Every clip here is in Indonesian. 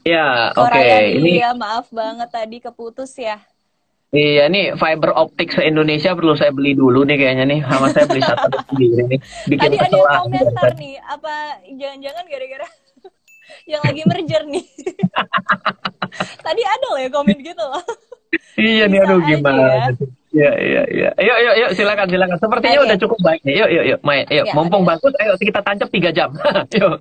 Ya, Ko oke. Ryan, Ini iya maaf banget tadi keputus ya. iya nih fiber optik se-Indonesia perlu saya beli dulu nih kayaknya nih. Sama saya beli satelit sendiri nih. Bikin Tadi ada kesel yang aja dari komentar tadi. nih, apa jangan-jangan gara-gara yang lagi merger nih. Tadi ada loh yang komen gitu loh. Iya nih, Bisa aduh aja gimana ya. sih. Iya, iya, iya. Yuk, yuk, yuk, silakan, silakan. Sepertinya udah Oke, cukup baik nih. Yuk, yuk, yuk, Mai. Yuk, ya mumpung oke. bagus, ayo kita tancap 3 jam. Yuk.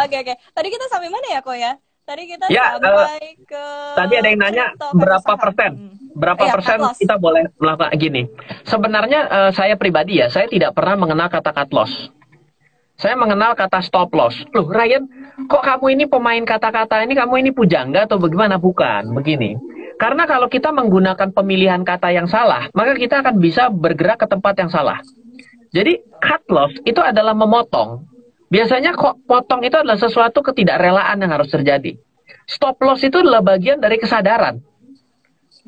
Oke, oke. Tadi kita sampai mana ya, Ko ya? Tadi kita Ya, sampai ke tadi ada yang nanya cryptocurrency berapa saham. persen? Mm-mm. Oh Berapa ya, cut persen loss. kita boleh melakukan gini? Sebenarnya saya pribadi ya, saya tidak pernah mengenal kata cut loss. Saya mengenal kata stop loss. Loh, Ryan, kok kamu ini pemain kata-kata ini, kamu ini pujangga atau bagaimana? Bukan, begini. Karena kalau kita menggunakan pemilihan kata yang salah, maka kita akan bisa bergerak ke tempat yang salah. Jadi, cut loss itu adalah memotong. Biasanya kok potong itu adalah sesuatu ketidakrelaan yang harus terjadi. Stop loss itu adalah bagian dari kesadaran.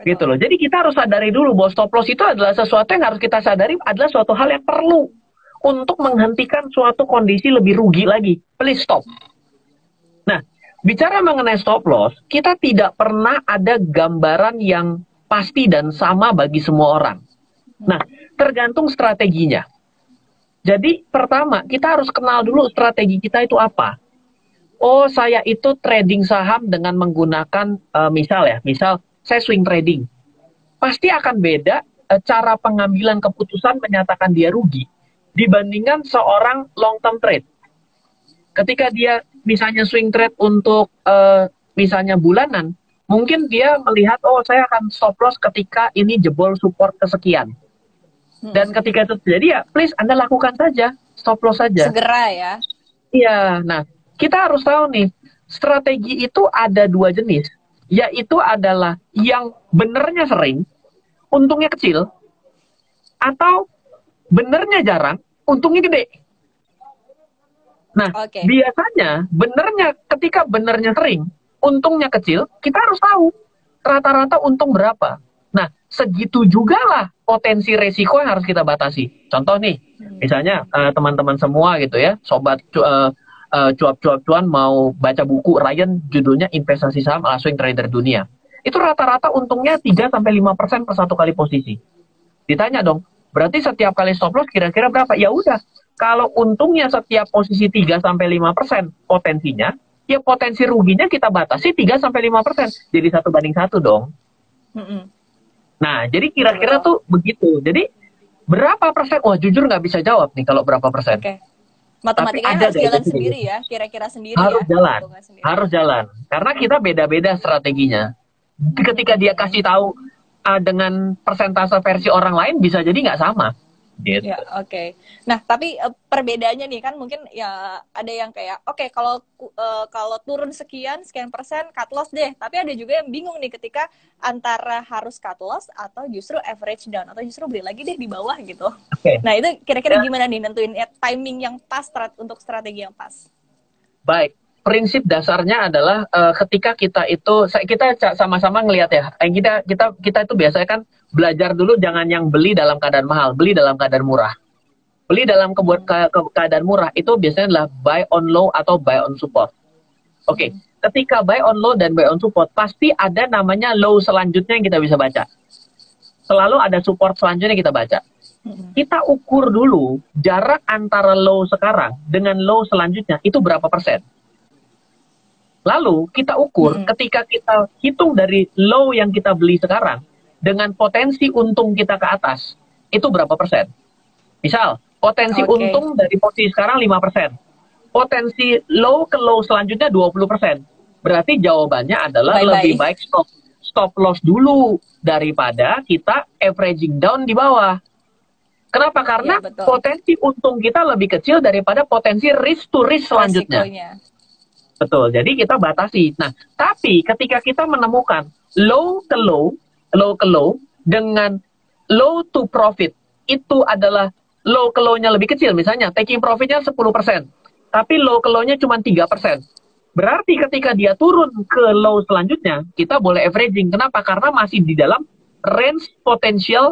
Gitu Betul. loh. Jadi kita harus sadari dulu bahwa stop loss itu adalah sesuatu yang harus kita sadari adalah suatu hal yang perlu untuk menghentikan suatu kondisi lebih rugi lagi. Please stop. Nah, bicara mengenai stop loss, kita tidak pernah ada gambaran yang pasti dan sama bagi semua orang. Nah, tergantung strateginya. Jadi, pertama, kita harus kenal dulu strategi kita itu apa. Oh, saya itu trading saham dengan menggunakan, misal saya swing trading. Pasti akan beda cara pengambilan keputusan menyatakan dia rugi dibandingkan seorang long term trade. Ketika dia misalnya swing trade untuk misalnya bulanan, mungkin dia melihat oh saya akan stop loss ketika ini jebol support kesekian. Dan ketika itu terjadi ya please Anda lakukan saja stop loss saja. Segera ya. Iya, nah kita harus tahu nih strategi itu ada dua jenis, yaitu adalah yang benernya sering, untungnya kecil, atau benernya jarang, untungnya gede. Nah, Oke. biasanya benernya ketika benernya sering, untungnya kecil, kita harus tahu rata-rata untung berapa. Nah, segitu juga lah potensi resiko yang harus kita batasi. Contoh nih, misalnya teman-teman semua gitu ya, sobat cuap-cuap cuan mau baca buku Ryan judulnya Investasi Saham ala Swing Trader Dunia. Itu rata-rata untungnya 3-5% per satu kali posisi. Ditanya dong, berarti setiap kali stop loss kira-kira berapa? Ya udah, kalau untungnya setiap posisi 3-5% potensinya, ya potensi ruginya kita batasi 3-5%. Jadi 1 banding 1 dong. Mm-mm. Nah, jadi Betul, kira-kira betul. tuh begitu. Jadi berapa persen? Wah, jujur nggak bisa jawab nih kalau berapa persen. Oke. Tapi Matematikanya ada harus deh jalan begini. sendiri ya, kira-kira sendiri Harus ya, jalan. hitungnya sendiri. Harus jalan. Karena kita beda-beda strateginya. Ketika dia kasih tahu dengan persentase versi orang lain bisa jadi nggak sama. Gitu. Ya, oke. Nah, tapi perbedaannya nih kan mungkin ya ada yang kayak oke, kalau turun sekian sekian persen cut loss deh. Tapi ada juga yang bingung nih ketika antara harus cut loss atau justru average down atau justru beli lagi deh di bawah gitu. Oke. Nah, itu kira-kira Ya, gimana nih nentuin ya, timing yang pas untuk strategi yang pas? baik. Prinsip dasarnya adalah ketika kita itu kita sama-sama ngelihat ya. Kita kita kita itu biasanya kan belajar dulu jangan yang beli dalam keadaan mahal, beli dalam keadaan murah. Beli dalam keadaan murah itu biasanya adalah buy on low atau buy on support. Oke, ketika buy on low dan buy on support pasti ada namanya low selanjutnya yang kita bisa baca. Selalu ada support selanjutnya yang kita baca. Kita ukur dulu jarak antara low sekarang dengan low selanjutnya itu berapa persen. Lalu kita ukur ketika kita hitung dari low yang kita beli sekarang dengan potensi untung kita ke atas itu berapa persen. Misal, potensi Oke, untung dari posisi sekarang 5%. Potensi low ke low selanjutnya 20%. Berarti jawabannya adalah bye lebih bye. baik stop loss dulu daripada kita averaging down di bawah. Kenapa? Ya, Karena betul. potensi untung kita lebih kecil daripada potensi risk to risk selanjutnya. Resikonya. Betul, jadi kita batasi. Nah, tapi ketika kita menemukan low ke low, low ke low, dengan low to profit, itu adalah low ke low-nya lebih kecil. Misalnya, taking profit-nya 10%, tapi low ke low-nya cuma 3%. Berarti ketika dia turun ke low selanjutnya, kita boleh averaging. Kenapa? Karena masih di dalam range potensial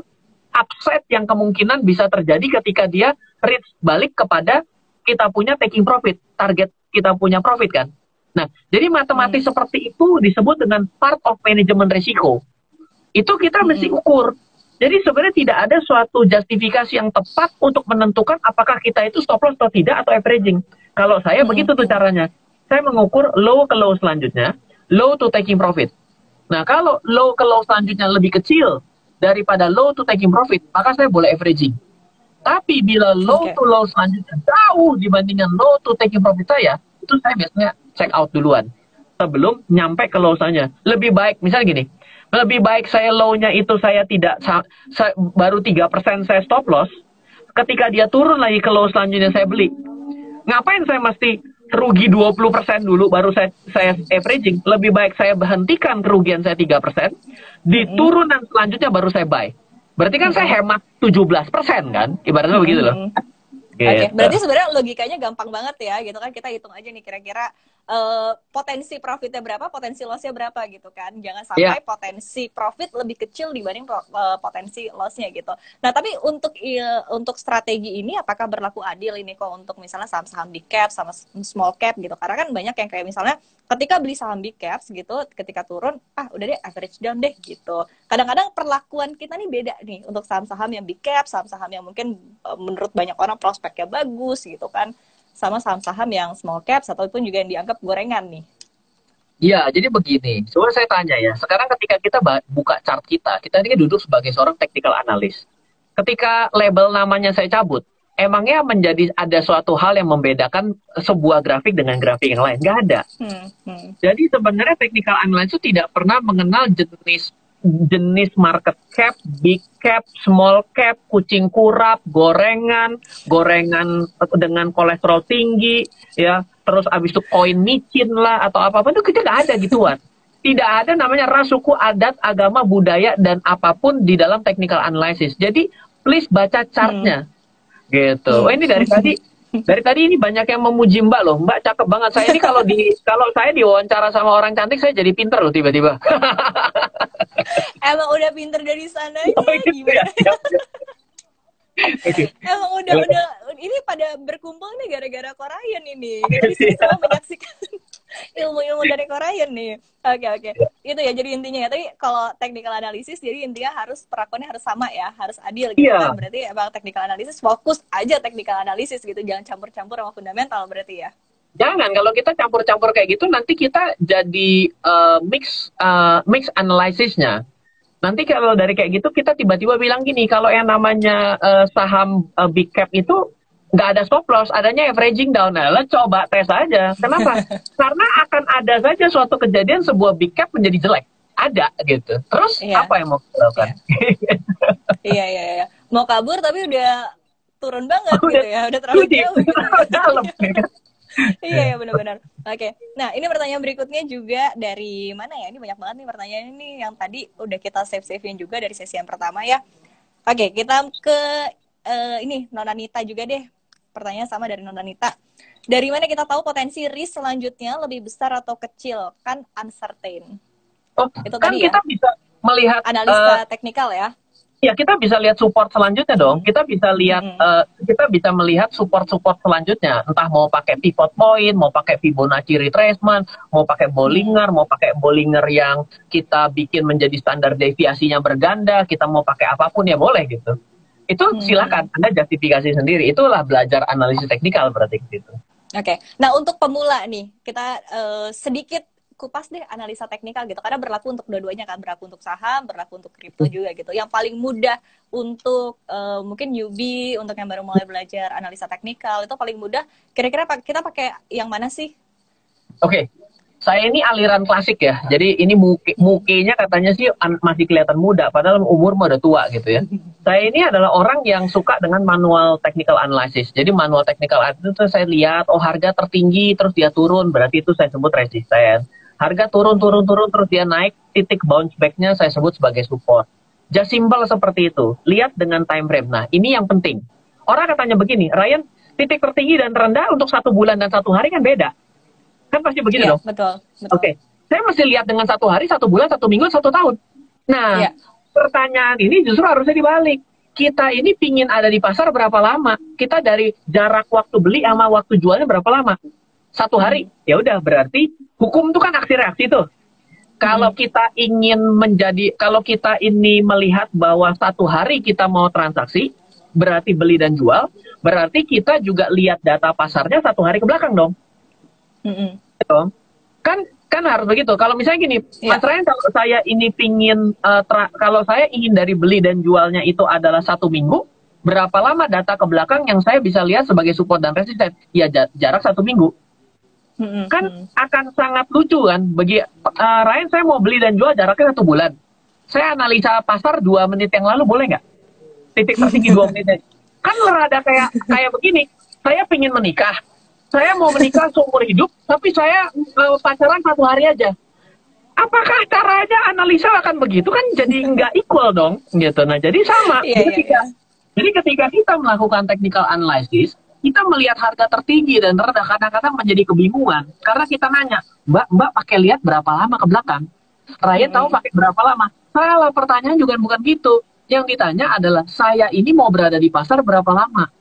upside yang kemungkinan bisa terjadi ketika dia reach balik kepada kita punya taking profit, target kita punya profit kan. Nah, jadi matematis seperti itu disebut dengan part of manajemen risiko. Itu kita mesti ukur. Jadi sebenarnya tidak ada suatu justifikasi yang tepat untuk menentukan apakah kita itu stop loss atau tidak atau averaging. Kalau saya begitu tuh caranya. Saya mengukur low ke low selanjutnya, low to taking profit. Nah, kalau low ke low selanjutnya lebih kecil daripada low to taking profit, maka saya boleh averaging. Tapi bila low to low selanjutnya jauh dibandingkan low to taking profit saya, itu saya biasanya check out duluan sebelum nyampe ke low selanjutnya. Lebih baik, misalnya gini, lebih baik saya low-nya itu saya tidak, baru 3% saya stop loss, ketika dia turun lagi ke low selanjutnya saya beli. Ngapain saya mesti rugi 20% dulu baru saya averaging? Lebih baik saya hentikan kerugian saya 3%, di turunan selanjutnya baru saya buy. Berarti kan saya hemat 17% kan? Ibaratnya begitu loh. Oke, berarti sebenarnya logikanya gampang banget ya, gitu kan, kita hitung aja nih kira-kira potensi profitnya berapa, potensi lossnya berapa gitu kan. Jangan sampai potensi profit lebih kecil dibanding potensi lossnya gitu. Nah, tapi untuk strategi ini apakah berlaku adil ini kok untuk misalnya saham-saham big cap sama small cap gitu? Karena kan banyak yang kayak misalnya ketika beli saham big caps gitu, ketika turun, udah deh average down deh gitu. Kadang-kadang perlakuan kita nih beda nih untuk saham-saham yang big cap, saham-saham yang mungkin menurut banyak orang prospeknya bagus gitu kan, sama saham-saham yang small caps ataupun juga yang dianggap gorengan nih. Iya, jadi begini. Coba saya tanya ya, sekarang ketika kita buka chart kita ini kan duduk sebagai seorang technical analyst. Ketika label namanya saya cabut, emangnya ada suatu hal yang membedakan sebuah grafik dengan grafik yang lain? Nggak ada. Jadi sebenarnya technical analyst itu tidak pernah mengenal jenis market cap, big cap, small cap, kucing kurap, gorengan dengan kolesterol tinggi, ya, terus abis itu koin micin lah atau apa-apa, itu kita nggak ada gituan. Tidak ada namanya ras, suku, adat, agama, budaya, dan apapun di dalam technical analysis. Jadi please baca chartnya, gitu. Ini dari tadi ini banyak yang memuji Mbak loh. Mbak cakep banget. Saya ini kalau saya diwawancara sama orang cantik, saya jadi pinter loh tiba-tiba. Emang udah pinter dari sananya, gimana? Emang udah ini pada berkumpul nih gara-gara Korean ini. Dari sini semua menyaksikan ilmu-ilmu dari Korean nih. Oke. Itu ya jadi intinya ya. Tapi kalau technical analysis jadi intinya perlakuannya harus sama ya, harus adil gitu. Nah, berarti emang technical analysis fokus aja technical analysis gitu, jangan campur-campur sama fundamental berarti ya. Jangan, kalau kita campur-campur kayak gitu nanti kita jadi mix analisisnya. Nanti kalau dari kayak gitu kita tiba-tiba bilang gini, kalau yang namanya saham big cap itu nggak ada stop loss, adanya averaging down. Nah, coba tes aja. Kenapa? Karena akan ada saja suatu kejadian sebuah big cap menjadi jelek. Ada gitu. Terus apa yang mau kita lakukan? Iya. Mau kabur tapi udah turun banget gitu ya. Udah terlalu jauh gitu. Iya, benar-benar. Oke. Nah, ini pertanyaan berikutnya juga dari mana ya? Ini banyak banget nih pertanyaan ini yang tadi udah kita save-savein juga dari sesi yang pertama ya. Oke, kita ke ini Nona Nita juga deh. Pertanyaan sama dari Nona Nita. Dari mana kita tahu potensi risk selanjutnya lebih besar atau kecil? Kan uncertain. Itu kan tadi kita bisa melihat analisa teknikal ya. Ya, kita bisa lihat support selanjutnya dong. Kita bisa lihat, kita bisa melihat support selanjutnya. Entah mau pakai pivot point, mau pakai Fibonacci retracement, mau pakai Bollinger yang kita bikin menjadi standar deviasinya berganda, kita mau pakai apapun ya boleh gitu. Itu silakan, Anda justifikasi sendiri. Itulah belajar analisis teknikal berarti gitu. Oke. Nah, untuk pemula nih, kita sedikit kupas deh analisa teknikal gitu, karena berlaku untuk dua-duanya kan, berlaku untuk saham, berlaku untuk kripto juga gitu. Yang paling mudah untuk mungkin newbie, untuk yang baru mulai belajar analisa teknikal, itu paling mudah kira-kira kita pakai yang mana sih? Oke. Saya ini aliran klasik ya, jadi ini mukanya katanya sih masih kelihatan muda, padahal umur udah tua gitu ya. Saya ini adalah orang yang suka dengan manual technical analysis. Jadi manual technical analysis itu saya lihat, harga tertinggi terus dia turun, berarti itu saya sebut resisten. Harga turun terus dia naik, titik bounce back-nya saya sebut sebagai support. Just simple seperti itu. Lihat dengan time frame. Nah, ini yang penting. Orang katanya begini, Ryan, titik tertinggi dan terendah untuk 1 bulan dan 1 hari kan beda. Kan pasti begini dong? Betul. Oke. Saya mesti lihat dengan 1 hari, 1 bulan, 1 minggu, 1 tahun. Nah, pertanyaan ini justru harusnya dibalik. Kita ini pingin ada di pasar berapa lama? Kita dari jarak waktu beli sama waktu jualnya berapa lama? 1 hari, ya udah berarti hukum itu kan aksi reaksi tuh. Kalau kita ingin kalau kita ini melihat bahwa 1 hari kita mau transaksi, berarti beli dan jual, berarti kita juga lihat data pasarnya 1 hari ke belakang dong. Gitu. Kan harus begitu. Kalau misalnya gini, Mas Ryan, kalau saya ini kalau saya ingin dari beli dan jualnya itu adalah 1 minggu, berapa lama data ke belakang yang saya bisa lihat sebagai support dan resisten? Ya jarak 1 minggu. Kan akan sangat lucu kan. Bagi Ryan, saya mau beli dan jual jaraknya 1 bulan. Saya analisa pasar 2 menit yang lalu, boleh nggak? Titik tertinggi 2 menit. Kan rada kayak begini. Saya pingin menikah. Saya mau menikah seumur hidup, tapi saya pacaran 1 hari aja. Apakah caranya analisa akan begitu? Kan jadi nggak equal dong, gitu. Nah, jadi sama. Jadi ketika kita melakukan technical analysis, kita melihat harga tertinggi dan rendah, kadang-kadang menjadi kebingungan. Karena kita nanya, Mbak pakai lihat berapa lama ke belakang? Ryan tahu pakai berapa lama? Salah, pertanyaan juga bukan gitu. Yang ditanya adalah, saya ini mau berada di pasar berapa lama?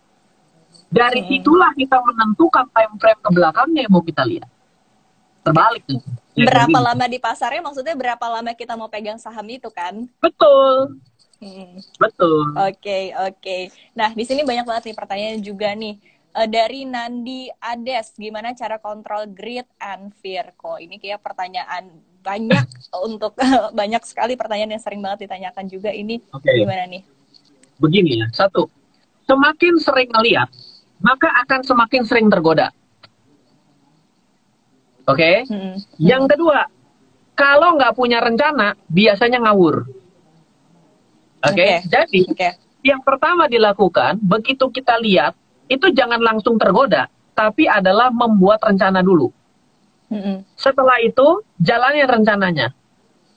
Dari situlah kita menentukan time frame ke belakangnya yang mau kita lihat. Terbalik tuh. Berapa lama di pasarnya, maksudnya berapa lama kita mau pegang saham itu kan? Betul. Betul. Oke. Nah, di sini banyak banget nih pertanyaan juga nih. Dari Nandi Ades, gimana cara kontrol greed and fear? Kok ini kayak pertanyaan banyak untuk banyak sekali pertanyaan yang sering banget ditanyakan juga ini. Gimana nih? Begini ya, 1, semakin sering ngeliat, maka akan semakin sering tergoda. Oke? Yang kedua, kalau nggak punya rencana, biasanya ngawur. Oke? Jadi, yang pertama dilakukan, begitu kita lihat, itu jangan langsung tergoda, tapi adalah membuat rencana dulu. Setelah itu, jalanin rencananya.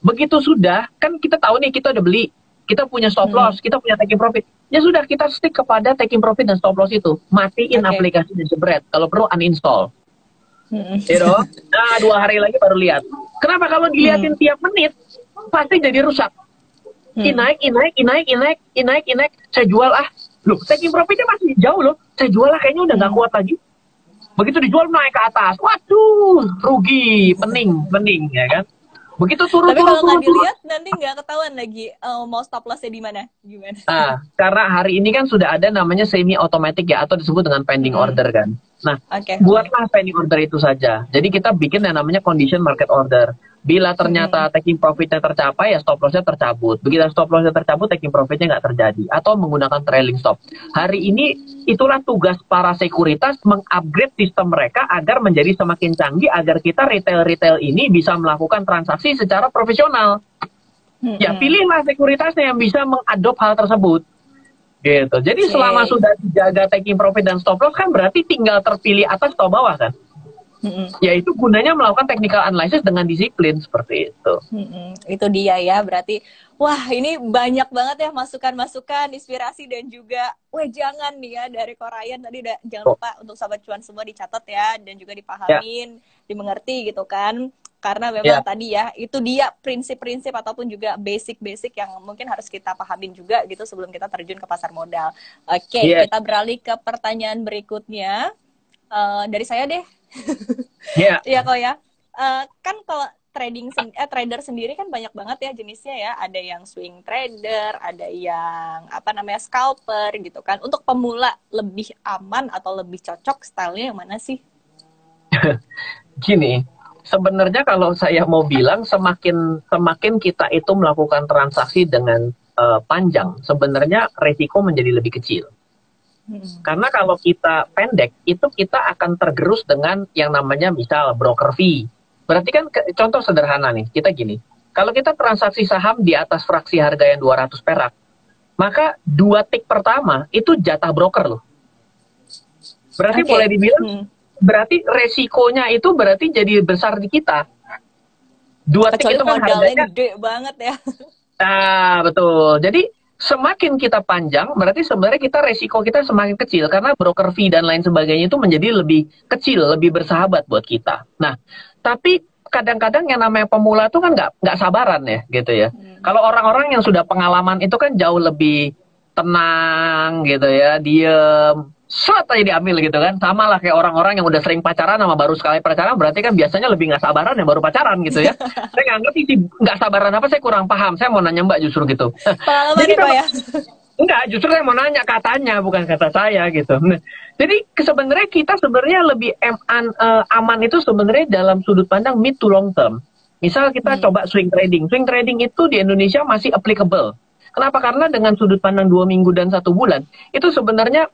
Begitu sudah, kan kita tahu nih, kita udah beli, kita punya stop loss, kita punya taking profit. Ya sudah, kita stick kepada taking profit dan stop loss itu. Matiin aplikasi dan jebret. Kalau perlu uninstall. Nah, 2 hari lagi baru lihat. Kenapa? Kalau dilihatin tiap menit, pasti jadi rusak. Inaik. Saya jual Loh, taking profitnya masih jauh loh. Saya jual kayaknya udah nggak kuat lagi. Begitu dijual naik ke atas. Waduh, rugi, pening, ya kan? Begitu turun. Tapi kalau nggak dilihat, nanti nggak ketahuan lagi mau stop loss-nya di mana? Gimana? Karena hari ini kan sudah ada namanya semi automatic ya, atau disebut dengan pending order kan. Nah, buatlah pending order itu saja. Jadi kita bikin yang namanya condition market order. Bila ternyata taking profitnya tercapai, ya stop loss-nya tercabut. Begitu stop loss-nya tercabut, taking profitnya nggak terjadi. Atau menggunakan trailing stop. Hari ini, itulah tugas para sekuritas mengupgrade sistem mereka agar menjadi semakin canggih, agar kita retail-retail ini bisa melakukan transaksi secara profesional. Ya, pilihlah sekuritasnya yang bisa mengadop hal tersebut. Gitu. Jadi selama sudah dijaga taking profit dan stop loss, kan berarti tinggal terpilih atas atau bawah kan? Yaitu gunanya melakukan technical analysis dengan disiplin seperti itu. Itu dia ya, berarti wah ini banyak banget ya masukan-masukan, inspirasi dan juga jangan nih ya dari Korayan tadi jangan lupa untuk sahabat cuan semua dicatat ya dan juga dipahamin, dimengerti gitu kan. Karena memang tadi ya, itu dia prinsip-prinsip ataupun juga basic-basic yang mungkin harus kita pahamin juga gitu sebelum kita terjun ke pasar modal. Oke, kita beralih ke pertanyaan berikutnya. Dari saya deh. Iya kok ya. Kan kalau trader sendiri kan banyak banget ya jenisnya ya. Ada yang swing trader, ada yang scalper gitu kan. Untuk pemula lebih aman atau lebih cocok stylenya yang mana sih? Gini, sebenarnya kalau saya mau bilang semakin kita itu melakukan transaksi dengan panjang, sebenarnya resiko menjadi lebih kecil. Karena kalau kita pendek, itu kita akan tergerus dengan yang namanya misal broker fee. Berarti kan contoh sederhana nih, kita gini. Kalau kita transaksi saham di atas fraksi harga yang 200 perak, maka 2 tik pertama itu jatah broker loh. Berarti boleh dibilang, berarti resikonya itu berarti jadi besar di kita. 2 tik itu kan harganya gede banget ya. Nah, betul. Jadi semakin kita panjang, berarti sebenarnya resiko kita semakin kecil. Karena broker fee dan lain sebagainya itu menjadi lebih kecil, lebih bersahabat buat kita. Nah, tapi kadang-kadang yang namanya pemula itu kan nggak sabaran ya, gitu ya. Kalau orang-orang yang sudah pengalaman itu kan jauh lebih tenang gitu ya, diem. Set aja diambil gitu kan. Sama lah kayak orang-orang yang udah sering pacaran sama baru sekali pacaran, berarti kan biasanya lebih nggak sabaran yang baru pacaran gitu ya. Saya nggak ngerti sih nggak sabaran apa, saya kurang paham. Saya mau nanya Mbak justru gitu. Pengalaman Jadi nih Pak ya. enggak, justru saya mau nanya katanya, bukan kata saya gitu. Nah, jadi sebenarnya kita sebenarnya lebih aman itu sebenarnya dalam sudut pandang mid to long term. Misal kita coba swing trading. Swing trading itu di Indonesia masih applicable. Kenapa? Karena dengan sudut pandang 2 minggu dan 1 bulan, itu sebenarnya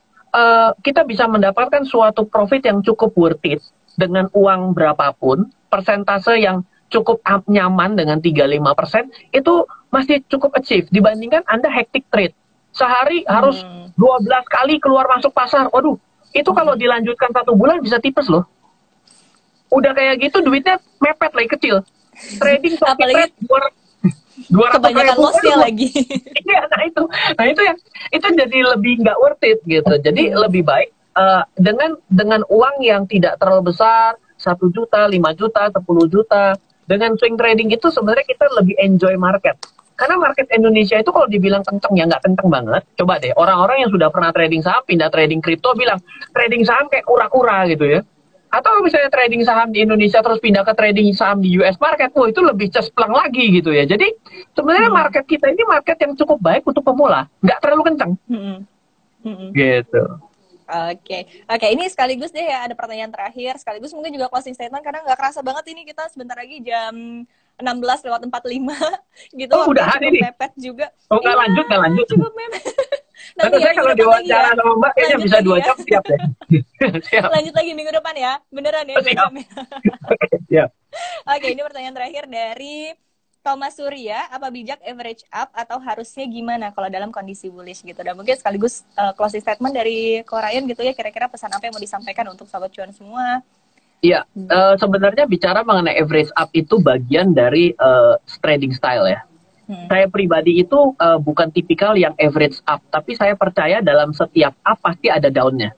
kita bisa mendapatkan suatu profit yang cukup worth it dengan uang berapapun, persentase yang cukup nyaman dengan 35%, itu masih cukup achieve dibandingkan Anda hectic trade. Sehari harus 12 kali keluar masuk pasar. Waduh, itu kalau dilanjutkan 1 bulan bisa tipes loh. Udah kayak gitu duitnya mepet lagi kecil. Trading Apalagi trade 200 kebanyakan lossnya lagi. Iya, nah itu jadi lebih nggak worth it gitu. Jadi lebih baik dengan uang yang tidak terlalu besar, 1 juta, 5 juta, 10 juta. Dengan swing trading itu sebenarnya kita lebih enjoy market. Karena market Indonesia itu kalau dibilang kenceng ya nggak kenceng banget. Coba deh, orang-orang yang sudah pernah trading saham, pindah trading kripto bilang, trading saham kayak kura-kura gitu ya. Atau misalnya trading saham di Indonesia terus pindah ke trading saham di US market, wah itu lebih cesplang lagi gitu ya. Jadi sebenarnya market kita ini market yang cukup baik untuk pemula. Nggak terlalu kenceng. Gitu. Oke, ini sekaligus deh ya ada pertanyaan terakhir, sekaligus mungkin juga closing statement karena nggak kerasa banget ini kita sebentar lagi jam 16:45 gitu. Oh, udahan ini. Mepet juga. Oh, nggak lanjut. Cukup mepet. Nanti saya kalau diwawancara sama Mbak kayaknya bisa 2 jam siap deh. Siap. Lanjut lagi minggu depan ya, beneran ya. Siap. Siap. Oke, ini pertanyaan terakhir dari Thomas Surya, apa bijak average up atau harusnya gimana kalau dalam kondisi bullish gitu? Dan mungkin sekaligus closing statement dari Ko Ryan gitu ya, kira-kira pesan apa yang mau disampaikan untuk sahabat cuan semua? Iya, sebenarnya bicara mengenai average up itu bagian dari trading style ya. Saya pribadi itu bukan tipikal yang average up, tapi saya percaya dalam setiap up pasti ada down-nya.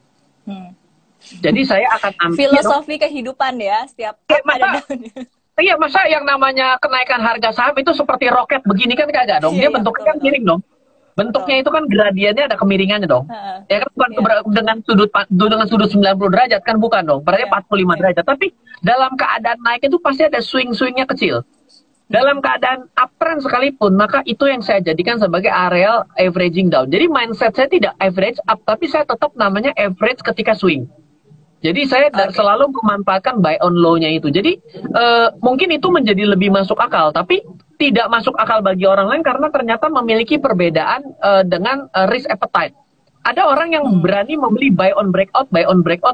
Jadi saya akan ambil filosofi kehidupan ya, setiap up ada down-nya. Iya, masa yang namanya kenaikan harga saham itu seperti roket begini kan kagak dong. Dia bentuknya kan miring dong. Bentuknya itu kan gradiennya ada kemiringannya dong. Ya kan bukan dengan sudut 90 derajat kan bukan dong. Berarti 45 derajat. Tapi dalam keadaan naik itu pasti ada swing-swingnya kecil. Dalam keadaan uptrend sekalipun, maka itu yang saya jadikan sebagai areal averaging down. Jadi mindset saya tidak average up, tapi saya tetap namanya average ketika swing. Jadi saya selalu memanfaatkan buy on low-nya itu. Jadi mungkin itu menjadi lebih masuk akal, tapi tidak masuk akal bagi orang lain karena ternyata memiliki perbedaan dengan risk appetite. Ada orang yang berani membeli buy on breakout,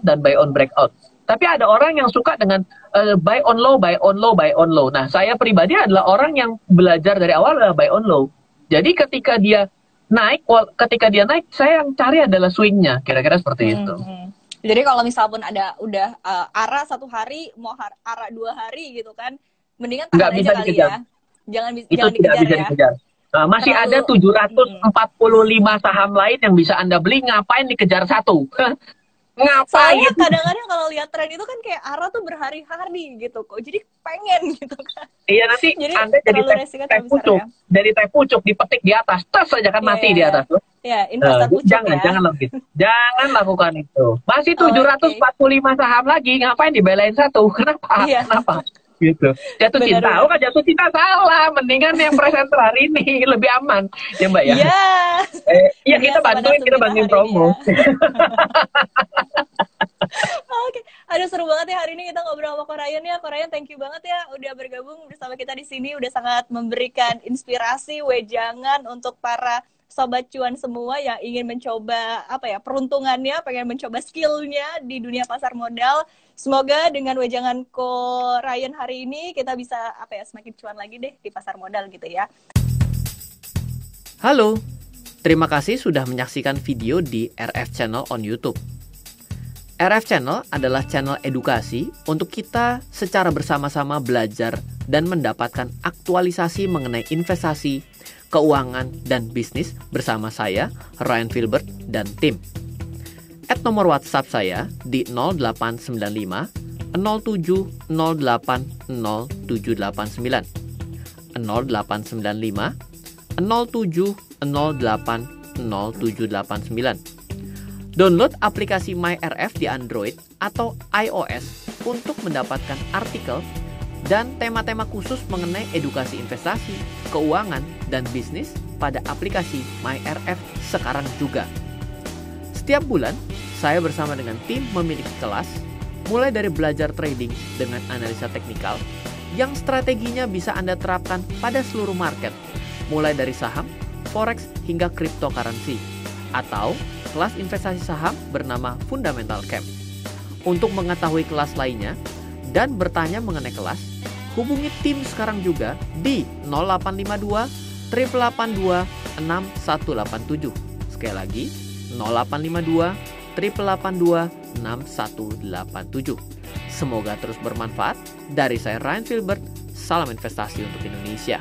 dan buy on breakout. Tapi ada orang yang suka dengan buy on low. Nah, saya pribadi adalah orang yang belajar dari awal adalah buy on low. Jadi ketika dia naik, saya yang cari adalah swing-nya. Kira-kira seperti itu. Jadi kalau misal pun ada udah arah 1 hari, mau arah 2 hari gitu kan, mendingan tahan aja kali dikejar. Ya. Jangan tidak bisa dikejar. Masih ada 745 saham lain yang bisa Anda beli, ngapain dikejar satu? Ngapain? Soalnya kadang-kadang kalau lihat tren itu kan kayak arah tuh berhari-hari gitu kok. Jadi pengen gitu kan. Iya, nanti Anda jadi teh pucuk. Ya. Dari teh pucuk dipetik di atas, tes saja kan mati di atas tuh. Ya, investor pucuk Jangan lakukan itu. Masih 745 saham lagi, ngapain dibelain satu? Kenapa? Kenapa? Gitu. Jatuh cinta, kan jatuh cinta salah. Mendingan yang presenter hari ini lebih aman, ya Mbak ya. Iya, kita bantuin promo. Oke, aduh seru banget ya hari ini kita ngobrol sama Ko Ryan ya. Ko Ryan, thank you banget ya udah bergabung bersama kita di sini, udah sangat memberikan inspirasi, wejangan untuk para sobat cuan semua yang ingin mencoba peruntungannya, pengen mencoba skillnya di dunia pasar modal. Semoga dengan wejangan Ko Ryan hari ini kita bisa semakin cuan lagi deh di pasar modal gitu ya. Halo, terima kasih sudah menyaksikan video di RF Channel on YouTube. RF Channel adalah channel edukasi untuk kita secara bersama-sama belajar dan mendapatkan aktualisasi mengenai investasi, keuangan, dan bisnis bersama saya, Ryan Filbert, dan tim. Add nomor WhatsApp saya di 0895 07 08 0789 0895 07 08 0789. Download aplikasi MyRF di Android atau iOS untuk mendapatkan artikel dan tema-tema khusus mengenai edukasi investasi, keuangan, dan bisnis pada aplikasi MyRF sekarang juga. Setiap bulan, saya bersama dengan tim memiliki kelas, mulai dari belajar trading dengan analisa teknikal, yang strateginya bisa Anda terapkan pada seluruh market, mulai dari saham, forex, hingga cryptocurrency, atau kelas investasi saham bernama Fundamental Camp. Untuk mengetahui kelas lainnya dan bertanya mengenai kelas, hubungi tim sekarang juga di 0852 882 6187. Sekali lagi, 0852 882 6187. Semoga terus bermanfaat. Dari saya Ryan Filbert, salam investasi untuk Indonesia.